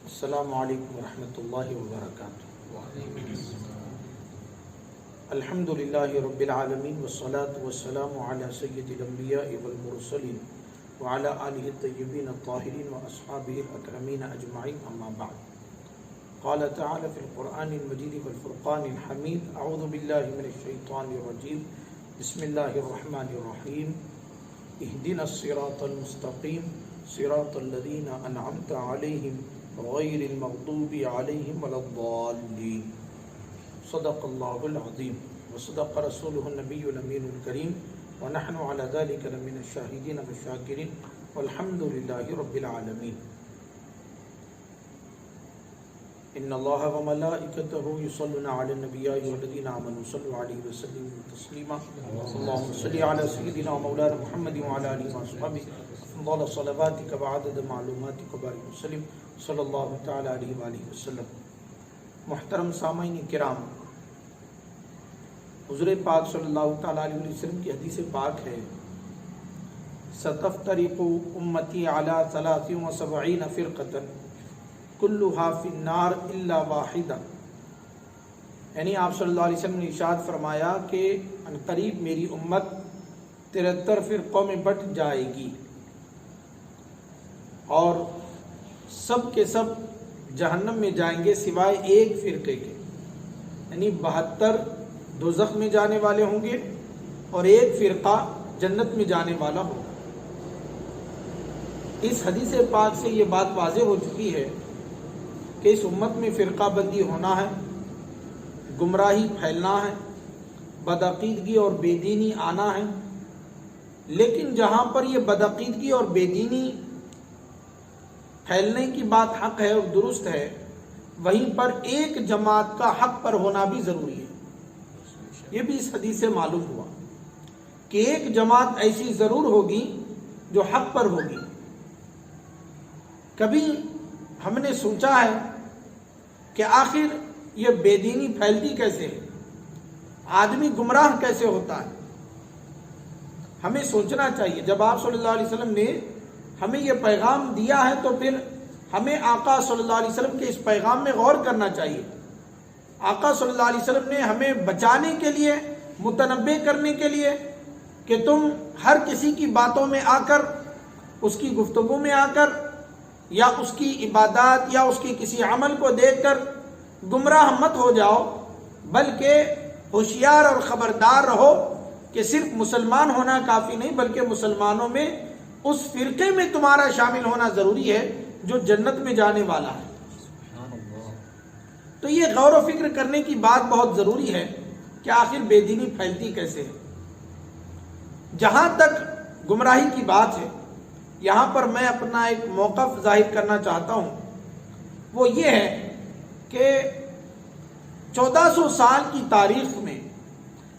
السلام علیکم ورحمۃ اللہ وبرکاتہ۔ الحمد للہ رب العالمین والصلاة والسلام علی سید الانبیاء والمرسلین وعلی آلہ الطیبین الطاہرین واصحابہ الاکرمین اجمعین، اما بعد۔ قال تعالی فی القرآن المجید والفرقان الحمید، اعوذ باللہ من الشیطان الرجیم، بسم اللہ الرحمن الرحیم، اہدنا الصراط المستقیم صراط الذین انعمت علیہم غیر المغضوب علیہم ولا الضالین۔ صدق اللہ العظیم وصدق رسولہ النبی الامین الکریم ونحن علی ذلک لمن الشاہدین والشاکرین والحمد للہ رب العالمین۔ ان اللہ وملائکتہ یصلون علی النبی والذین آمنوا صلوا علیہ وسلم تسلیما۔ اللہم صل علی سیدنا مولانا محمد وعلی آلہ وصحبہ افضل صلواتک وعدد معلوماتک وبارک وسلم صلی اللہ تعالی علیہ وآلہ وسلم۔ محترم سامعین کرام، حضور پاک صلی اللہ تعالی علیہ وسلم کی حدیث پاک ہے، ستفترق امتی علی 73 فرقۃ کلھا فی النار الا واحدہ، یعنی آپ صلی اللہ علیہ وسلم نے ارشاد فرمایا کہ عنقریب میری امت 73 فرقوں میں بٹ جائے گی اور سب کے سب جہنم میں جائیں گے سوائے ایک فرقے کے، یعنی 72 دوزخ میں جانے والے ہوں گے اور ایک فرقہ جنت میں جانے والا ہوگا۔ اس حدیث پاک سے یہ بات واضح ہو چکی ہے کہ اس امت میں فرقہ بندی ہونا ہے، گمراہی پھیلنا ہے، بدعقیدگی اور بے دینی آنا ہے۔ لیکن جہاں پر یہ بدعقیدگی اور بے دینی پھیلنے کی بات حق ہے اور درست ہے، وہیں پر ایک جماعت کا حق پر ہونا بھی ضروری ہے۔ یہ بھی اس حدیث سے معلوم ہوا کہ ایک جماعت ایسی ضرور ہوگی جو حق پر ہوگی۔ کبھی ہم نے سوچا ہے کہ آخر یہ بے دینی پھیلتی کیسے ہے، آدمی گمراہ کیسے ہوتا ہے؟ ہمیں سوچنا چاہیے۔ جب آپ صلی اللہ علیہ وسلم نے ہمیں یہ پیغام دیا ہے تو پھر ہمیں آقا صلی اللہ علیہ وسلم کے اس پیغام میں غور کرنا چاہیے۔ آقا صلی اللہ علیہ وسلم نے ہمیں بچانے کے لیے، متنبہ کرنے کے لیے کہ تم ہر کسی کی باتوں میں آ کر، اس کی گفتگو میں آ کر، یا اس کی عبادات یا اس کی کسی عمل کو دیکھ کر گمراہ مت ہو جاؤ، بلکہ ہوشیار اور خبردار رہو کہ صرف مسلمان ہونا کافی نہیں، بلکہ مسلمانوں میں اس فرقے میں تمہارا شامل ہونا ضروری ہے جو جنت میں جانے والا ہے۔ تو یہ غور و فکر کرنے کی بات بہت ضروری ہے کہ آخر بے دینی پھیلتی کیسے ہے۔ جہاں تک گمراہی کی بات ہے، یہاں پر میں اپنا ایک موقف ظاہر کرنا چاہتا ہوں۔ وہ یہ ہے کہ 1400 سال کی تاریخ میں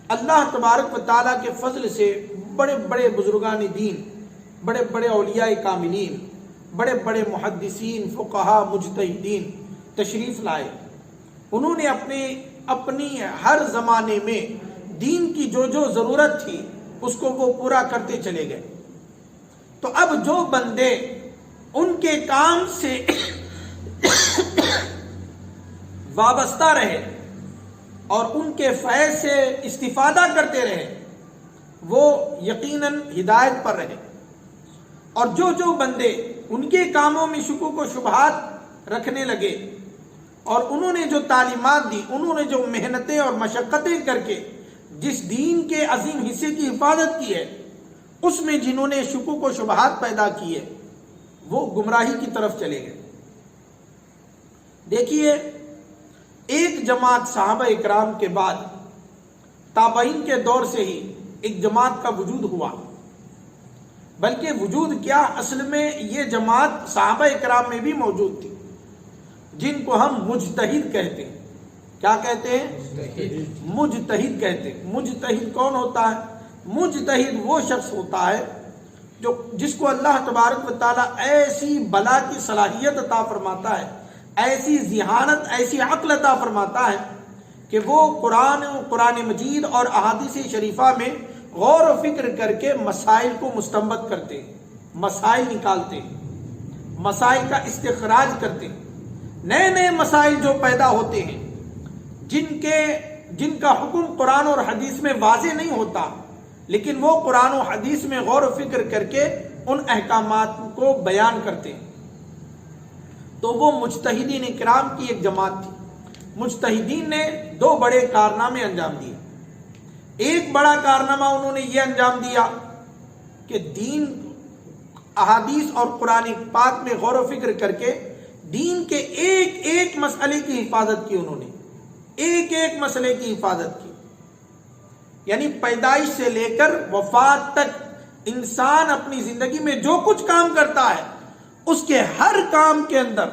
اللہ تبارک و تعالیٰ کے فضل سے بڑے بڑے بزرگان دین، بڑے بڑے اولیاء کاملین، بڑے بڑے محدثین، فقہا، مجتہدین تشریف لائے۔ انہوں نے اپنی ہر زمانے میں دین کی جو جو ضرورت تھی اس کو وہ پورا کرتے چلے گئے۔ تو اب جو بندے ان کے کام سے وابستہ رہے اور ان کے فیض سے استفادہ کرتے رہے، وہ یقیناً ہدایت پر رہے، اور جو بندے ان کے کاموں میں شکوک و شبہات رکھنے لگے اور انہوں نے جو تعلیمات دی، انہوں نے جو محنتیں اور مشقتیں کر کے جس دین کے عظیم حصے کی حفاظت کی ہے، اس میں جنہوں نے شکوک و شبہات پیدا کیے وہ گمراہی کی طرف چلے گئے۔ دیکھیے، ایک جماعت صحابہ اکرام کے بعد تابعین کے دور سے ہی ایک جماعت کا وجود ہوا، بلکہ وجود کیا، اصل میں یہ جماعت صحابہ اکرام میں بھی موجود تھی، جن کو ہم مجتہد کہتے ہیں۔ کیا کہتے ہیں؟ مجتہد کہتے ہیں۔ مجتہد کون ہوتا ہے؟ مجتہد وہ شخص ہوتا ہے جس کو اللہ تبارک و تعالیٰ ایسی بلا کی صلاحیت عطا فرماتا ہے، ایسی ذہانت، ایسی عقل عطا فرماتا ہے کہ وہ قرآن مجید اور احادیث شریفہ میں غور و فکر کر کے مسائل کو مستنبط کرتے ہیں، مسائل نکالتے ہیں، مسائل کا استخراج کرتے ہیں، نئے نئے مسائل جو پیدا ہوتے ہیں جن کا حکم قرآن اور حدیث میں واضح نہیں ہوتا، لیکن وہ قرآن و حدیث میں غور و فکر کر کے ان احکامات کو بیان کرتے ہیں، تو وہ مجتہدین کرام کی ایک جماعت تھی۔ مجتہدین نے دو بڑے کارنامے انجام دیے۔ ایک بڑا کارنامہ انہوں نے یہ انجام دیا کہ دین، احادیث اور قرآن پاک میں غور و فکر کر کے دین کے ایک ایک مسئلے کی حفاظت کی، انہوں نے ایک ایک مسئلے کی حفاظت کی، یعنی پیدائش سے لے کر وفات تک انسان اپنی زندگی میں جو کچھ کام کرتا ہے اس کے ہر کام کے اندر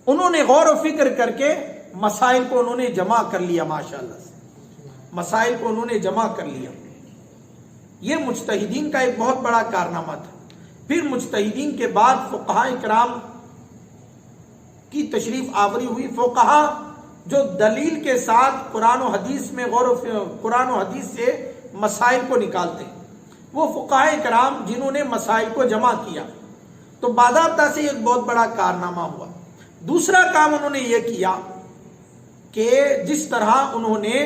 انہوں نے غور و فکر کر کے مسائل کو انہوں نے جمع کر لیا، ماشاءاللہ سے مسائل کو انہوں نے جمع کر لیا۔ یہ مجتہدین کا ایک بہت بڑا کارنامہ تھا۔ پھر مجتہدین کے بعد فقہاء کرام کی تشریف آوری ہوئی۔ فقہاء جو دلیل کے ساتھ قرآن و حدیث میں قرآن و حدیث سے مسائل کو نکالتے ہیں، وہ فقہاء کرام جنہوں نے مسائل کو جمع کیا، تو باضابطہ سے ایک بہت بڑا کارنامہ ہوا۔ دوسرا کام انہوں نے یہ کیا کہ جس طرح انہوں نے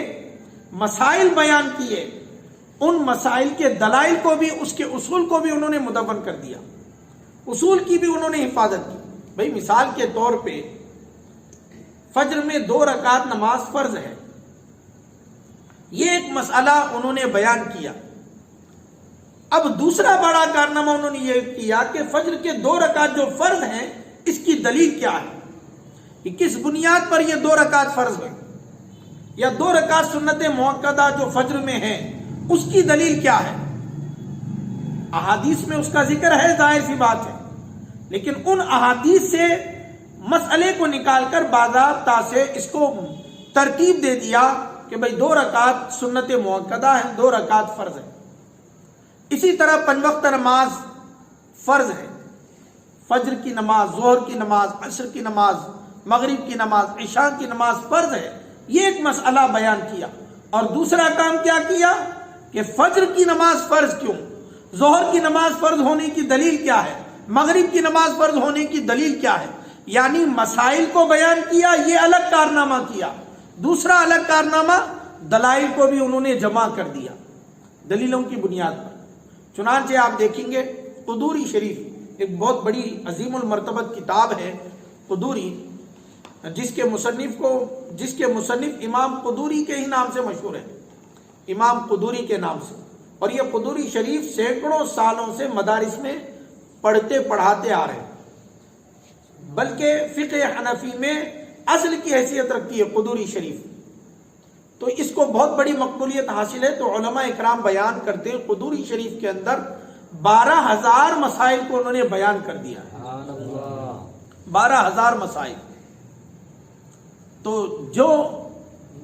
مسائل بیان کیے، ان مسائل کے دلائل کو بھی، اس کے اصول کو بھی انہوں نے مدون کر دیا، اصول کی بھی انہوں نے حفاظت کی۔ بھئی مثال کے طور پہ فجر میں 2 رکعت نماز فرض ہے، یہ ایک مسئلہ انہوں نے بیان کیا۔ اب دوسرا بڑا کارنامہ انہوں نے یہ کیا کہ فجر کے 2 رکعت جو فرض ہیں اس کی دلیل کیا ہے، کہ کس بنیاد پر یہ 2 رکعت فرض ہیں، یا 2 رکعت سنت مؤکدہ جو فجر میں ہیں اس کی دلیل کیا ہے۔ احادیث میں اس کا ذکر ہے، ظاہر سی بات ہے، لیکن ان احادیث سے مسئلے کو نکال کر باضابطہ سے اس کو ترتیب دے دیا کہ بھئی 2 رکعت سنت مؤکدہ ہیں، 2 رکعت فرض ہیں۔ اسی طرح 5 وقت نماز فرض ہے، فجر کی نماز، ظہر کی نماز، عصر کی نماز، مغرب کی نماز، عشاء کی نماز فرض ہے، یہ ایک مسئلہ بیان کیا۔ اور دوسرا کام کیا کیا کہ فجر کی نماز فرض کیوں، ظہر کی نماز فرض ہونے کی دلیل کیا ہے، مغرب کی نماز فرض ہونے کی دلیل کیا ہے، یعنی مسائل کو بیان کیا، یہ الگ کارنامہ کیا۔ دوسرا الگ کارنامہ، دلائل کو بھی انہوں نے جمع کر دیا دلیلوں کی بنیاد پر۔ چنانچہ آپ دیکھیں گے قدوری شریف ایک بہت بڑی عظیم المرتبت کتاب ہے قدوری، جس کے مصنف امام قدوری کے ہی نام سے مشہور ہے، امام قدوری کے نام سے۔ اور یہ قدوری شریف سینکڑوں سالوں سے مدارس میں پڑھتے پڑھاتے آ رہے ہیں، بلکہ فقہ حنفی میں اصل کی حیثیت رکھتی ہے قدوری شریف، تو اس کو بہت بڑی مقبولیت حاصل ہے۔ تو علماء اکرام بیان کرتے ہیں قدوری شریف کے اندر 12,000 مسائل کو انہوں نے بیان کر دیا، 12,000 مسائل۔ تو جو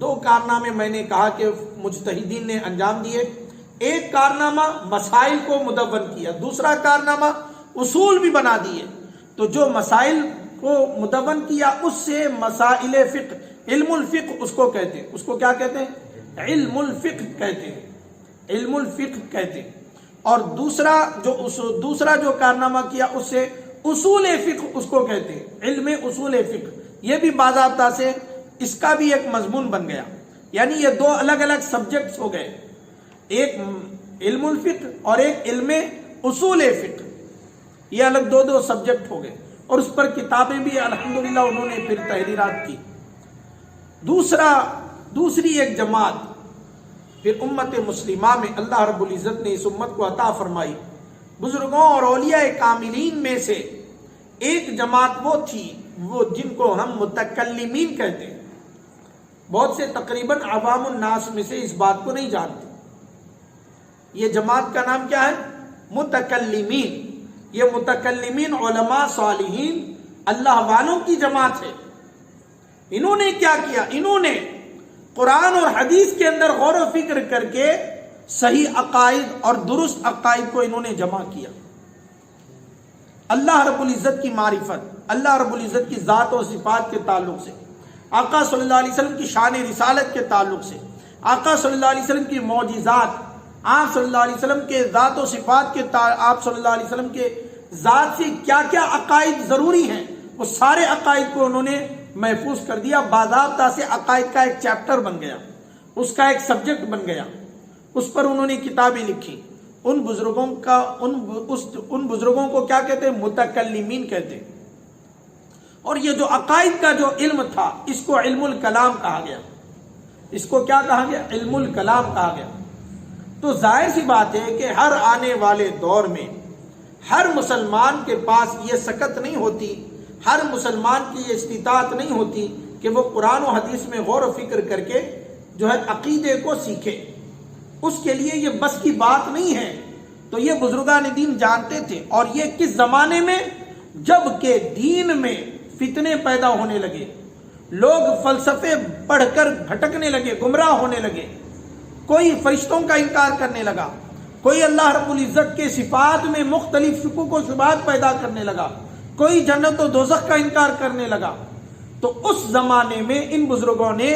2 کارنامے میں نے کہا کہ مجتہدین نے انجام دیے، ایک کارنامہ مسائل کو مدون کیا، دوسرا کارنامہ اصول بھی بنا دیے۔ تو جو مسائل کو مدون کیا اس سے مسائل فقہ، علم الفقہ اس کو کہتے ہیں، اس کو کیا کہتے ہیں، علم الفقہ کہتے ہیں، علم الفقہ کہتے ہیں۔ اور دوسرا جو کارنامہ کیا اس سے اصول فقہ اس کو کہتے ہیں، علم اصول فقہ۔ یہ بھی باضابطہ سے اس کا بھی ایک مضمون بن گیا، یعنی یہ 2 الگ الگ سبجیکٹس ہو گئے، ایک علم الفقہ اور ایک علم اصول فقہ، یہ الگ 2 سبجیکٹ ہو گئے۔ اور اس پر کتابیں بھی الحمدللہ انہوں نے پھر تحریرات کی۔ دوسری ایک جماعت پھر امت مسلمہ میں اللہ رب العزت نے اس امت کو عطا فرمائی، بزرگوں اور اولیاء کاملین میں سے ایک جماعت وہ تھی، وہ جن کو ہم متکلمین کہتے ہیں۔ بہت سے تقریباً عوام الناس میں سے اس بات کو نہیں جانتے۔ یہ جماعت کا نام کیا ہے؟ متکلمین۔ یہ متکلمین علماء صالحین اللہ والوں کی جماعت ہے۔ انہوں نے کیا کیا؟ انہوں نے قرآن اور حدیث کے اندر غور و فکر کر کے صحیح عقائد اور درست عقائد کو انہوں نے جمع کیا۔ اللہ رب العزت کی معرفت، اللہ رب العزت کی ذات و صفات کے تعلق سے، آقا صلی اللہ علیہ وسلم کی شان رسالت کے تعلق سے، آقا صلی اللہ علیہ وسلم کی معجزات، آپ صلی اللہ علیہ وسلم کے ذات و صفات کے آپ صلی اللہ علیہ وسلم کے ذات سے کیا کیا عقائد ضروری ہیں، وہ سارے عقائد کو انہوں نے محفوظ کر دیا، باضابطہ سے عقائد کا ایک چیپٹر بن گیا، اس کا ایک سبجیکٹ بن گیا، اس پر انہوں نے کتابیں لکھی۔ ان بزرگوں کو کیا کہتے ہیں؟ متکلمین کہتے ہیں۔ اور یہ جو عقائد کا جو علم تھا اس کو علم الکلام کہا گیا۔ اس کو کیا کہا گیا؟ علم الکلام کہا گیا۔ تو ظاہر سی بات ہے کہ ہر آنے والے دور میں ہر مسلمان کے پاس یہ سکت نہیں ہوتی، ہر مسلمان کی یہ استطاعت نہیں ہوتی کہ وہ قرآن و حدیث میں غور و فکر کر کے جو ہے عقیدے کو سیکھے۔ اس کے لیے یہ بس کی بات نہیں ہے۔ تو یہ بزرگان دین جانتے تھے، اور یہ کس زمانے میں؟ جب کہ دین میں فتنے پیدا ہونے لگے، لوگ فلسفے پڑھ کر بھٹکنے لگے، گمراہ ہونے لگے، کوئی فرشتوں کا انکار کرنے لگا، کوئی اللہ رب العزت کے صفات میں مختلف شکوک و شبہات پیدا کرنے لگا، کوئی جنت و دوزخ کا انکار کرنے لگا۔ تو اس زمانے میں ان بزرگوں نے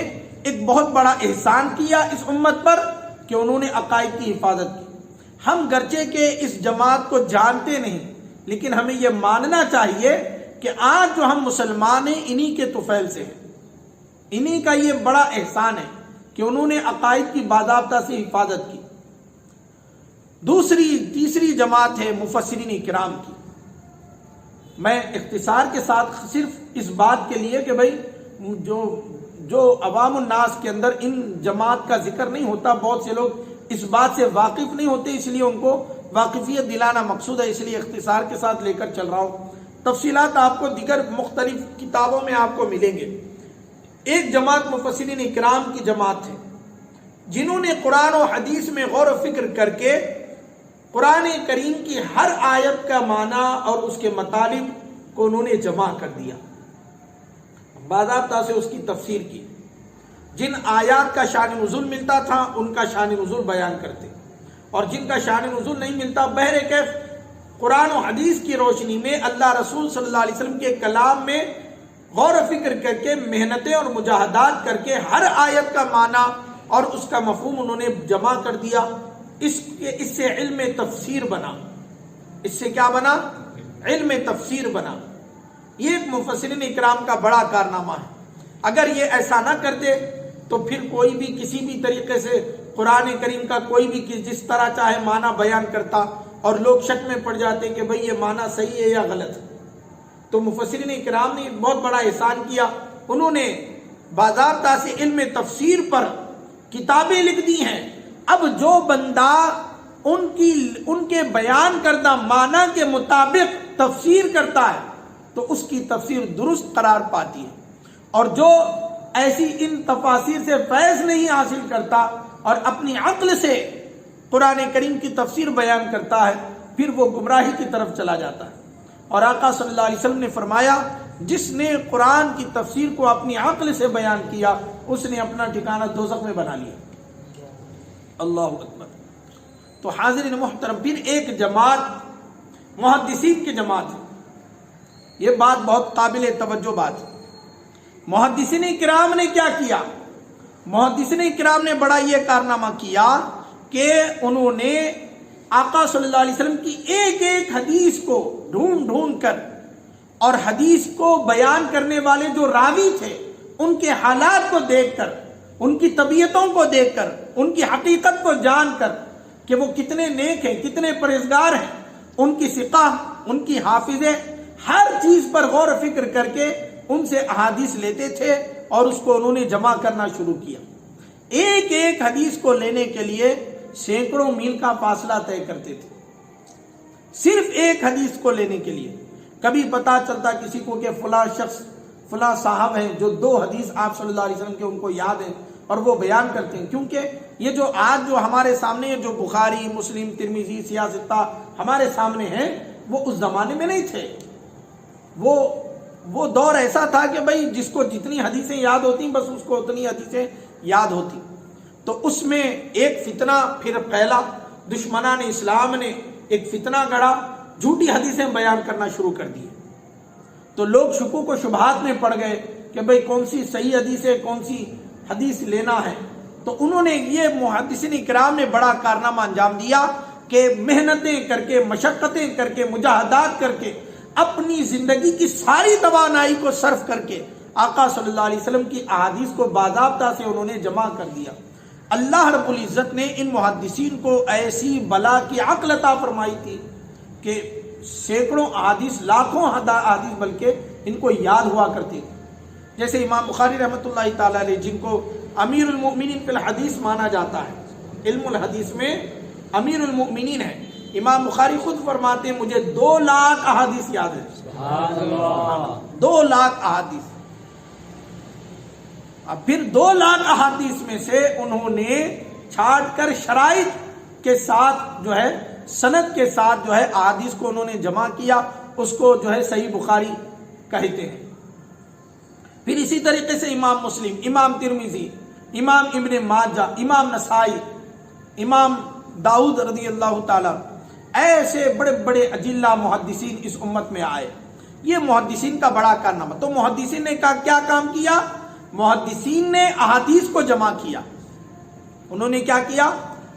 ایک بہت بڑا احسان کیا اس امت پر کہ انہوں نے عقائد کی حفاظت کی۔ ہم گرچہ کہ اس جماعت کو جانتے نہیں، لیکن ہمیں یہ ماننا چاہیے کہ آج جو ہم مسلمان ہیں انہی کے طفیل سے ہیں، انہی کا یہ بڑا احسان ہے کہ انہوں نے عقائد کی باضابطہ سے حفاظت کی۔ تیسری جماعت ہے مفسرین کرام کی۔ میں اختصار کے ساتھ صرف اس بات کے لیے کہ بھائی جو عوام الناس کے اندر ان جماعت کا ذکر نہیں ہوتا، بہت سے لوگ اس بات سے واقف نہیں ہوتے، اس لیے ان کو واقفیت دلانا مقصود ہے، اس لیے اختصار کے ساتھ لے کر چل رہا ہوں۔ تفصیلات آپ کو دیگر مختلف کتابوں میں آپ کو ملیں گے۔ ایک جماعت مفسرین اکرام کی جماعت ہے جنہوں نے قرآن و حدیث میں غور و فکر کر کے قرآن کریم کی ہر آیت کا معنی اور اس کے مطالب کو انہوں نے جمع کر دیا، باضابطہ سے اس کی تفسیر کی۔ جن آیات کا شان نزول ملتا تھا ان کا شان نزول بیان کرتے، اور جن کا شان نزول نہیں ملتا بہرکیف قرآن و حدیث کی روشنی میں اللہ رسول صلی اللہ علیہ وسلم کے کلام میں غور و فکر کر کے محنتیں اور مجاہدات کر کے ہر آیت کا معنی اور اس کا مفہوم انہوں نے جمع کر دیا۔ اس سے علم تفسیر بنا۔ اس سے کیا بنا؟ علم تفسیر بنا۔ یہ ایک مفسرین اکرام کا بڑا کارنامہ ہے۔ اگر یہ ایسا نہ کرتے تو پھر کوئی بھی کسی بھی طریقے سے قرآن کریم کا کوئی بھی جس طرح چاہے معنی بیان کرتا اور لوگ شک میں پڑ جاتے کہ بھئی یہ معنی صحیح ہے یا غلط ہے۔ تو مفسرین اکرام نے بہت بڑا احسان کیا، انہوں نے باضابطہ سے علم تفسیر پر کتابیں لکھ دی ہیں۔ اب جو بندہ ان کے بیان کردہ معنی کے مطابق تفسیر کرتا ہے تو اس کی تفسیر درست قرار پاتی ہے، اور جو ایسی ان تفاسیر سے فیض نہیں حاصل کرتا اور اپنی عقل سے قرآن کریم کی تفسیر بیان کرتا ہے پھر وہ گمراہی کی طرف چلا جاتا ہے۔ اور آقا صلی اللہ علیہ وسلم نے فرمایا جس نے قرآن کی تفسیر کو اپنی عقل سے بیان کیا اس نے اپنا ٹھکانہ دوزخ میں بنا لیا۔ اللہ اکبر۔ تو حاضرین محترم، پھر ایک جماعت محدثین کی جماعت ہے۔ یہ بات بہت قابل توجہ بات ہے۔ محدثین کرام نے کیا کیا؟ محدثین کرام نے بڑا یہ کارنامہ کیا کہ انہوں نے آقا صلی اللہ علیہ وسلم کی ایک ایک حدیث کو ڈھونڈ کر اور حدیث کو بیان کرنے والے جو راوی تھے ان کے حالات کو دیکھ کر، ان کی طبیعتوں کو دیکھ کر، ان کی حقیقت کو جان کر کہ وہ کتنے نیک ہیں، کتنے پرہیزگار ہیں، ان کی ثقہ، ان کی حافظیں، ہر چیز پر غور و فکر کر کے ان سے احادیث لیتے تھے اور اس کو انہوں نے جمع کرنا شروع کیا۔ ایک ایک حدیث کو لینے کے لیے سینکڑوں میل کا فاصلہ طے کرتے تھے، صرف ایک حدیث کو لینے کے لیے۔ کبھی پتا چلتا کسی کو کہ فلاں شخص، فلاں صاحب ہیں جو 2 حدیث آپ صلی اللہ علیہ وسلم کے ان کو یاد ہیں اور وہ بیان کرتے ہیں، کیونکہ یہ جو آج جو ہمارے سامنے جو بخاری، مسلم، ترمذی، سیاستہ ہمارے سامنے ہیں وہ اس زمانے میں نہیں تھے۔ وہ دور ایسا تھا کہ بھائی جس کو جتنی حدیثیں یاد ہوتی بس اس کو اتنی حدیثیں یاد ہوتی۔ تو اس میں ایک فتنہ پھر پھیلا، دشمنان اسلام نے ایک فتنہ گڑھا، جھوٹی حدیثیں بیان کرنا شروع کر دی۔ تو لوگ شکوک و شبہات میں پڑ گئے کہ بھئی کون سی صحیح حدیث ہے، کون سی حدیث لینا ہے۔ تو انہوں نے یہ محدثین کرام نے بڑا کارنامہ انجام دیا کہ محنتیں کر کے، مشقتیں کر کے، مجاہدات کر کے، اپنی زندگی کی ساری توانائی کو صرف کر کے آقا صلی اللہ علیہ وسلم کی احادیث کو باضابطہ سے انہوں نے جمع کر دیا۔ اللہ رب العزت نے ان محدثین کو ایسی بلا کی عقل عطا فرمائی تھی کہ سینکڑوں احادیث، لاکھوں احادیث بلکہ ان کو یاد ہوا کرتی تھی۔ جیسے امام بخاری رحمۃ اللہ تعالی علیہ، جن کو امیر المؤمنین فی الحدیث مانا جاتا ہے، علم الحدیث میں امیر المؤمنین ہے، امام بخاری خود فرماتے ہیں مجھے 2 لاکھ احادیث یاد ہے۔ سبحان اللہ، 2 لاکھ احادیث۔ اب پھر 2 لاکھ احادیث میں سے انہوں نے چھانٹ کر شرائط کے ساتھ جو ہے، سند کے ساتھ جو ہے احادیث کو انہوں نے جمع کیا، اس کو جو ہے صحیح بخاری کہتے ہیں۔ پھر اسی طریقے سے امام مسلم، امام ترمذی، امام ابن ماجہ، امام نسائی، امام داؤد رضی اللہ تعالی، ایسے بڑے بڑے اجلہ محدثین اس امت میں آئے۔ یہ محدثین کا بڑا کارنامہ۔ تو محدثین نے کیا کام کیا؟ محدثین نے احادیث کو جمع کیا۔ انہوں نے کیا کیا؟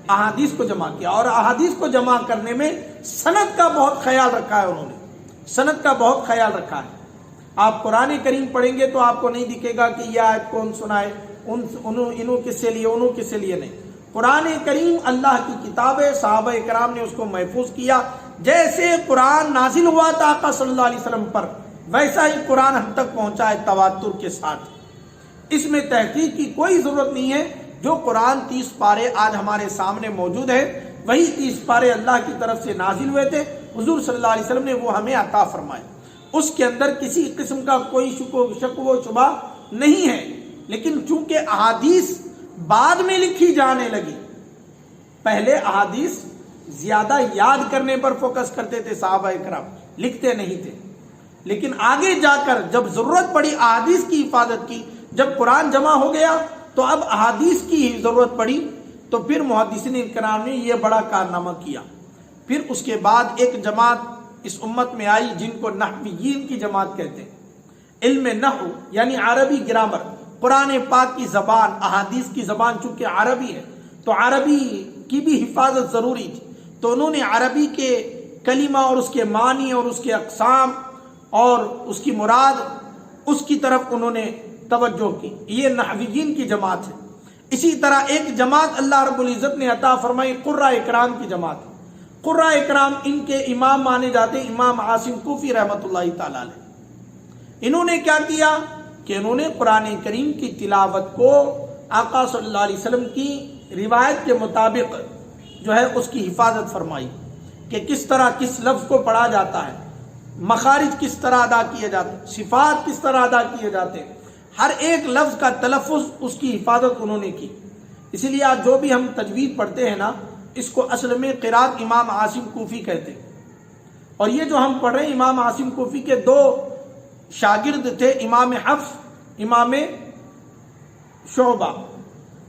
احادیث کو جمع کیا، اور احادیث کو جمع کرنے میں سند کا بہت خیال رکھا ہے۔ انہوں نے سند کا بہت خیال رکھا ہے۔ آپ قرآن کریم پڑھیں گے تو آپ کو نہیں دکھے گا کہ یہ آیت کون سنائے، انہوں کس سے لیے، انہوں کس سے لیے، نہیں۔ قرآن کریم اللہ کی کتاب ہے، صحابہ کرام نے اس کو محفوظ کیا۔ جیسے قرآن نازل ہوا تھا آقا صلی اللہ علیہ وسلم پر، ویسا ہی قرآن ہم تک پہنچا ہے تواتر کے ساتھ۔ اس میں تحقیق کی کوئی ضرورت نہیں ہے۔ جو قرآن 30 پارے آج ہمارے سامنے موجود ہے، وہی 30 پارے اللہ کی طرف سے نازل ہوئے تھے، حضور صلی اللہ علیہ وسلم نے وہ ہمیں عطا فرمائے۔ اس کے اندر کسی قسم کا کوئی شک و شبہ نہیں ہے، لیکن چونکہ احادیث بعد میں لکھی جانے لگی، پہلے احادیث زیادہ یاد کرنے پر فوکس کرتے تھے صحابہ کرام، لکھتے نہیں تھے، لیکن آگے جا کر جب ضرورت پڑی احادیث کی حفاظت کی، جب قرآن جمع ہو گیا تو اب احادیث کی ضرورت پڑی، تو پھر محدثین کرام نے یہ بڑا کارنامہ کیا۔ پھر اس کے بعد ایک جماعت اس امت میں آئی جن کو نحویین کی جماعت کہتے ہیں۔ علم نحو یعنی عربی گرامر، قرآن پاک کی زبان، احادیث کی زبان چونکہ عربی ہے تو عربی کی بھی حفاظت ضروری تھی، تو انہوں نے عربی کے کلمہ اور اس کے معنی اور اس کے اقسام اور اس کی مراد، اس کی طرف انہوں نے توجہ کی۔ یہ نحویین کی جماعت ہے۔ اسی طرح ایک جماعت اللہ رب العزت نے عطا فرمائی، قراء اکرام کی جماعت۔ قراء اکرام ان کے امام مانے جاتے امام عاصم کوفی رحمۃ اللہ تعالی علیہ۔ انہوں نے کیا کیا کہ انہوں نے قرآن کریم کی تلاوت کو آقا صلی اللہ علیہ وسلم کی روایت کے مطابق جو ہے اس کی حفاظت فرمائی کہ کس طرح کس لفظ کو پڑھا جاتا ہے، مخارج کس طرح ادا کیے جاتے ہیں، صفات کس طرح ادا کیے جاتے ہیں، ہر ایک لفظ کا تلفظ اس کی حفاظت انہوں نے کی۔ اسی لیے آج جو بھی ہم تجوید پڑھتے ہیں نا، اس کو اصل میں قراءت امام عاصم کوفی کہتے ہیں۔ اور یہ جو ہم پڑھ رہے ہیں، امام عاصم کوفی کے 2 شاگرد تھے، امام حفص، امام شعبہ۔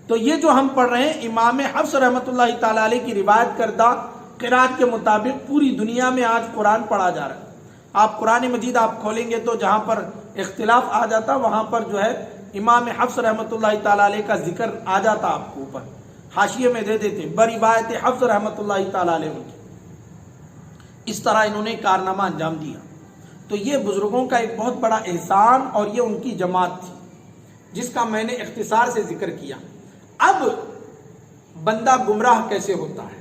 تو یہ جو ہم پڑھ رہے ہیں، امام حفص رحمۃ اللہ تعالی علیہ کی روایت کردہ قراءت کے مطابق پوری دنیا میں آج قرآن پڑھا جا رہا ہے۔ آپ قرآن مجید آپ کھولیں گے تو جہاں پر اختلاف آ جاتا وہاں پر جو ہے امام حفص رحمۃ اللہ تعالی علیہ کا ذکر آ جاتا، آپ کو اوپر حاشیے میں دے دیتے بروایت حفص رحمۃ اللہ تعالی علیہ کی۔ اس طرح انہوں نے کارنامہ انجام دیا۔ تو یہ بزرگوں کا ایک بہت بڑا احسان، اور یہ ان کی جماعت تھی جس کا میں نے اختصار سے ذکر کیا۔ اب بندہ گمراہ کیسے ہوتا ہے؟